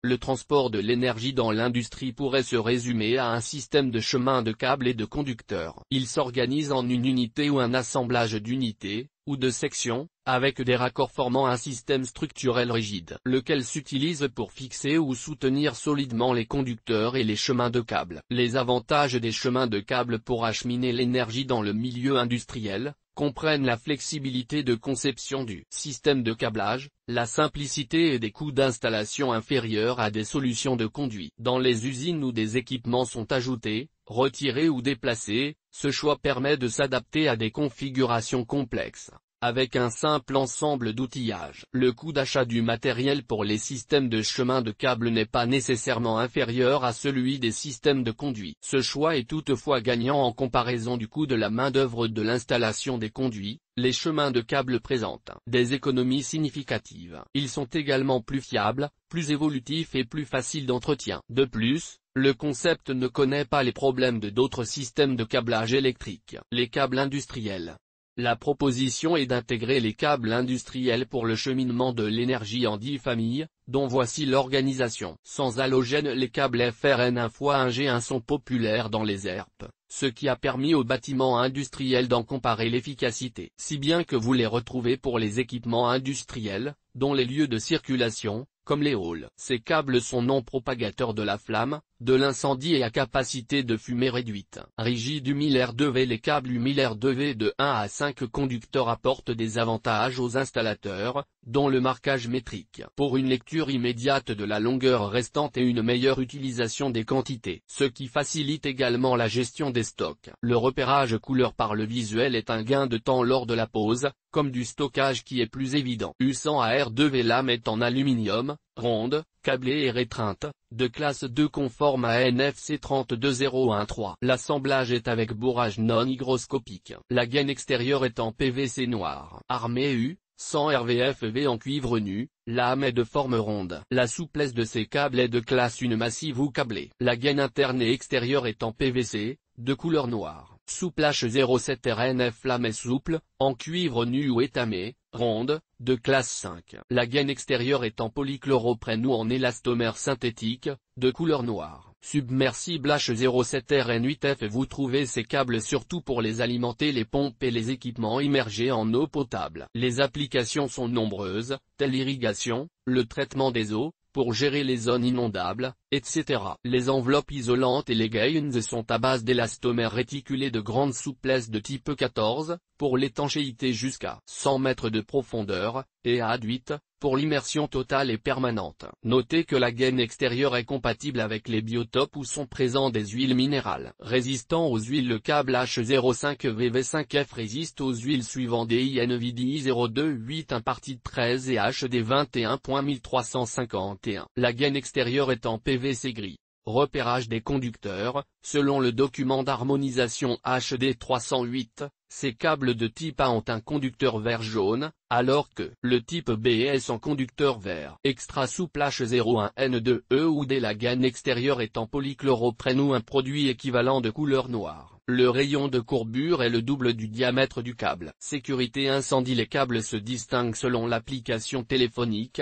Le transport de l'énergie dans l'industrie pourrait se résumer à un système de chemins de câbles et de conducteurs. Il s'organise en une unité ou un assemblage d'unités, ou de sections, avec des raccords formant un système structurel rigide, lequel s'utilise pour fixer ou soutenir solidement les conducteurs et les chemins de câbles. Les avantages des chemins de câbles pour acheminer l'énergie dans le milieu industriel comprennent la flexibilité de conception du système de câblage, la simplicité et des coûts d'installation inférieurs à des solutions de conduit. Dans les usines où des équipements sont ajoutés, retirés ou déplacés, ce choix permet de s'adapter à des configurations complexes. Avec un simple ensemble d'outillage, le coût d'achat du matériel pour les systèmes de chemin de câble n'est pas nécessairement inférieur à celui des systèmes de conduits. Ce choix est toutefois gagnant en comparaison du coût de la main-d'œuvre de l'installation des conduits. Les chemins de câble présentent des économies significatives. Ils sont également plus fiables, plus évolutifs et plus faciles d'entretien. De plus, le concept ne connaît pas les problèmes de d'autres systèmes de câblage électrique. Les câbles industriels. La proposition est d'intégrer les câbles industriels pour le cheminement de l'énergie en 10 familles, dont voici l'organisation. Sans halogène, les câbles FRN 1x1G1 sont populaires dans les ERP, ce qui a permis aux bâtiments industriels d'en comparer l'efficacité. Si bien que vous les retrouvez pour les équipements industriels, dont les lieux de circulation, comme les halls. Ces câbles sont non propagateurs de la flamme, de l'incendie et à capacité de fumée réduite. Rigides humillaires 2V. Les câbles humillaires 2V de 1 à 5 conducteurs apportent des avantages aux installateurs, dont le marquage métrique, pour une lecture immédiate de la longueur restante et une meilleure utilisation des quantités, ce qui facilite également la gestion des stocks. Le repérage couleur par le visuel est un gain de temps lors de la pose, comme du stockage qui est plus évident. U100AR2V. Lame est en aluminium, ronde, câblée et rétreinte, de classe 2 conforme à NFC 32013. L'assemblage est avec bourrage non hygroscopique. La gaine extérieure est en PVC noir. Armée U, 100 RVFV en cuivre nu, lame est de forme ronde. La souplesse de ces câbles est de classe 1 massive ou câblée. La gaine interne et extérieure est en PVC, de couleur noire. Souplage 07 RNF. Lame est souple, en cuivre nu ou étamé, ronde, de classe 5. La gaine extérieure est en polychlorophrène ou en élastomère synthétique, de couleur noire. Submersible H07 RN8F. Vous trouvez ces câbles surtout pour les alimenter, les pompes et les équipements immergés en eau potable. Les applications sont nombreuses, telles l'irrigation, le traitement des eaux, pour gérer les zones inondables, etc. Les enveloppes isolantes et les gaines sont à base d'élastomères réticulés de grande souplesse de type 14, pour l'étanchéité jusqu'à 100 mètres de profondeur, et à 8, pour l'immersion totale et permanente. Notez que la gaine extérieure est compatible avec les biotopes où sont présents des huiles minérales. Résistant aux huiles. Le câble H05VV5F résiste aux huiles suivant DINVDI 028 1 partie 13 et HD 21.1351. La gaine extérieure est en PVC gris. Repérage des conducteurs. Selon le document d'harmonisation HD 308, ces câbles de type A ont un conducteur vert-jaune, alors que le type B est en conducteur vert. Extra souple H01N2E ou D. La gaine extérieure est en polychlorophrène ou un produit équivalent de couleur noire. Le rayon de courbure est le double du diamètre du câble. Sécurité incendie. Les câbles se distinguent selon l'application téléphonique,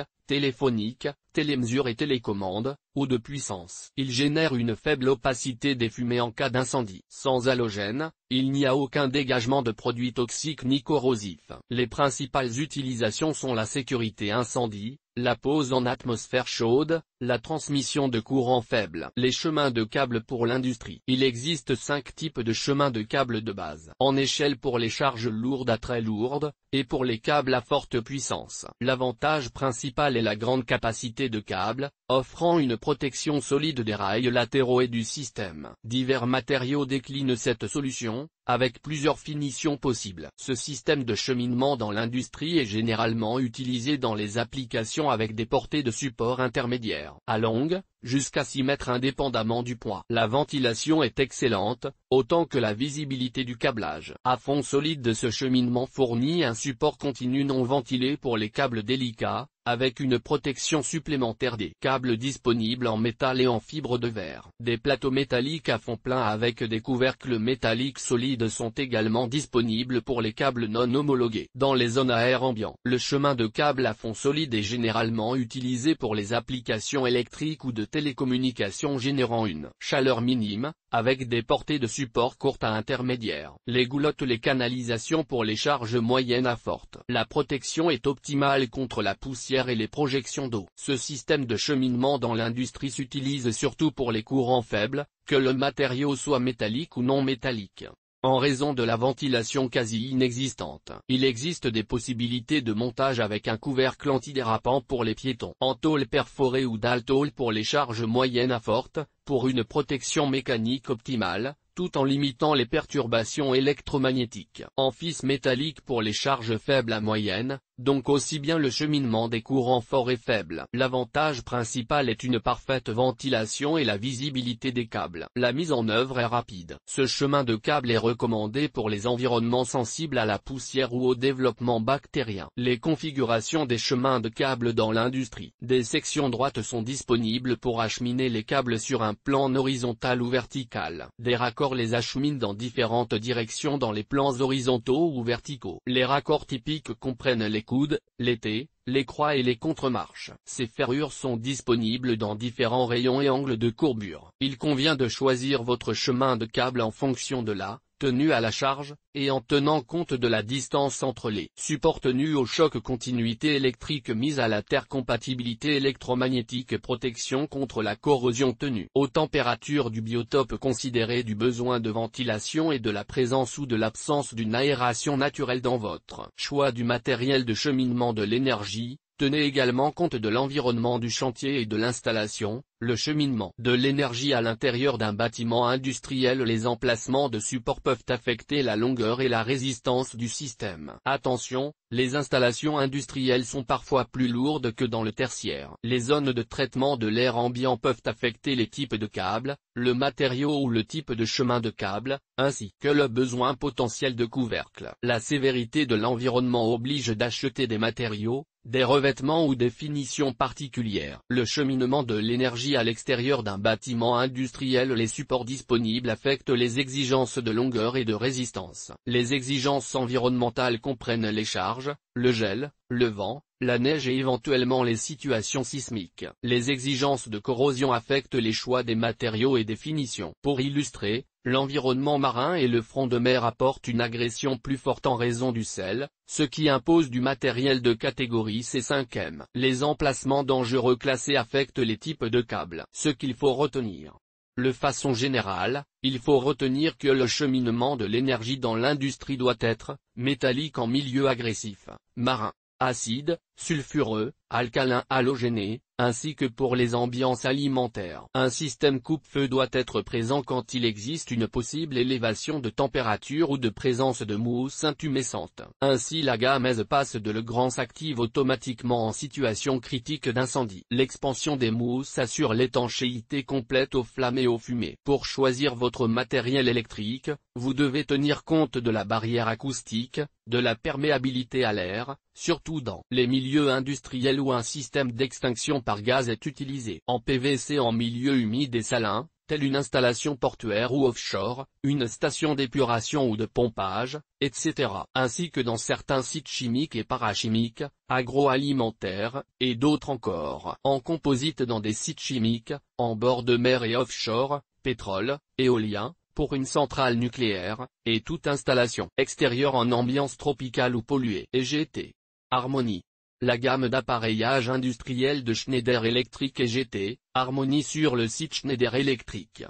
télémesure et télécommande, ou de puissance. Ils génèrent une faible opacité des fumées en cas d'incendie. Sans halogène, il n'y a aucun dégagement de produits toxiques ni corrosifs. Les principales utilisations sont la sécurité incendie, la pose en atmosphère chaude, la transmission de courant faible. Les chemins de câbles pour l'industrie. Il existe 5 types de chemins de câbles de base. En échelle pour les charges lourdes à très lourdes, et pour les câbles à forte puissance. L'avantage principal est la grande capacité de câble, offrant une protection solide des rails latéraux et du système. Divers matériaux déclinent cette solution, avec plusieurs finitions possibles. Ce système de cheminement dans l'industrie est généralement utilisé dans les applications avec des portées de support intermédiaires. À longue, jusqu'à 6 mètres indépendamment du poids. La ventilation est excellente, autant que la visibilité du câblage. À fond solide de ce cheminement fournit un support continu non ventilé pour les câbles délicats, avec une protection supplémentaire des câbles disponibles en métal et en fibre de verre. Des plateaux métalliques à fond plein avec des couvercles métalliques solides sont également disponibles pour les câbles non homologués. Dans les zones à air ambiant, le chemin de câble à fond solide est généralement utilisé pour les applications électriques ou de télécommunications générant une chaleur minime, avec des portées de support courtes à intermédiaires. Les goulottes, les canalisations pour les charges moyennes à fortes. La protection est optimale contre la poussière et les projections d'eau. Ce système de cheminement dans l'industrie s'utilise surtout pour les courants faibles, que le matériau soit métallique ou non métallique. En raison de la ventilation quasi inexistante, il existe des possibilités de montage avec un couvercle antidérapant pour les piétons, en tôle perforée ou dalle tôle pour les charges moyennes à fortes, pour une protection mécanique optimale, tout en limitant les perturbations électromagnétiques. En fils métallique pour les charges faibles à moyennes, donc aussi bien le cheminement des courants forts et faibles. L'avantage principal est une parfaite ventilation et la visibilité des câbles. La mise en œuvre est rapide. Ce chemin de câble est recommandé pour les environnements sensibles à la poussière ou au développement bactérien. Les configurations des chemins de câbles dans l'industrie. Des sections droites sont disponibles pour acheminer les câbles sur un plan horizontal ou vertical. Des raccords les acheminent dans différentes directions dans les plans horizontaux ou verticaux. Les raccords typiques comprennent les coudes, les T, les croix et les contre-marches. Ces ferrures sont disponibles dans différents rayons et angles de courbure. Il convient de choisir votre chemin de câble en fonction de la tenue à la charge, et en tenant compte de la distance entre les supports tenus au choc, continuité électrique mise à la terre, compatibilité électromagnétique, protection contre la corrosion tenue aux températures du biotope, considéré du besoin de ventilation et de la présence ou de l'absence d'une aération naturelle dans votre choix du matériel de cheminement de l'énergie. Tenez également compte de l'environnement du chantier et de l'installation, le cheminement de l'énergie à l'intérieur d'un bâtiment industriel. Les emplacements de support peuvent affecter la longueur et la résistance du système. Attention, les installations industrielles sont parfois plus lourdes que dans le tertiaire. Les zones de traitement de l'air ambiant peuvent affecter les types de câbles, le matériau ou le type de chemin de câble, ainsi que le besoin potentiel de couvercle. La sévérité de l'environnement oblige d'acheter des matériaux, des revêtements ou des finitions particulières. Le cheminement de l'énergie à l'extérieur d'un bâtiment industriel. Les supports disponibles affectent les exigences de longueur et de résistance. Les exigences environnementales comprennent les charges, le gel, le vent, la neige et éventuellement les situations sismiques. Les exigences de corrosion affectent les choix des matériaux et des finitions. Pour illustrer, l'environnement marin et le front de mer apportent une agression plus forte en raison du sel, ce qui impose du matériel de catégorie C5M. Les emplacements dangereux classés affectent les types de câbles. Ce qu'il faut retenir. De façon générale, il faut retenir que le cheminement de l'énergie dans l'industrie doit être métallique en milieu agressif, marin, acide, sulfureux, alcalin, halogéné, ainsi que pour les ambiances alimentaires. Un système coupe-feu doit être présent quand il existe une possible élévation de température ou de présence de mousse intumescente. Ainsi la gameuse passe de le grand s'active automatiquement en situation critique d'incendie. L'expansion des mousses assure l'étanchéité complète aux flammes et aux fumées. Pour choisir votre matériel électrique, vous devez tenir compte de la barrière acoustique, de la perméabilité à l'air, surtout dans les milieux industriels où un système d'extinction par gaz est utilisé. En PVC en milieu humide et salin, telle une installation portuaire ou offshore, une station d'épuration ou de pompage, etc. Ainsi que dans certains sites chimiques et parachimiques, agroalimentaires, et d'autres encore. En composite dans des sites chimiques, en bord de mer et offshore, pétrole, éolien, pour une centrale nucléaire, et toute installation extérieure en ambiance tropicale ou polluée. EGT. Harmonie. La gamme d'appareillage industriel de Schneider Electric EGT, Harmonie sur le site Schneider Electric.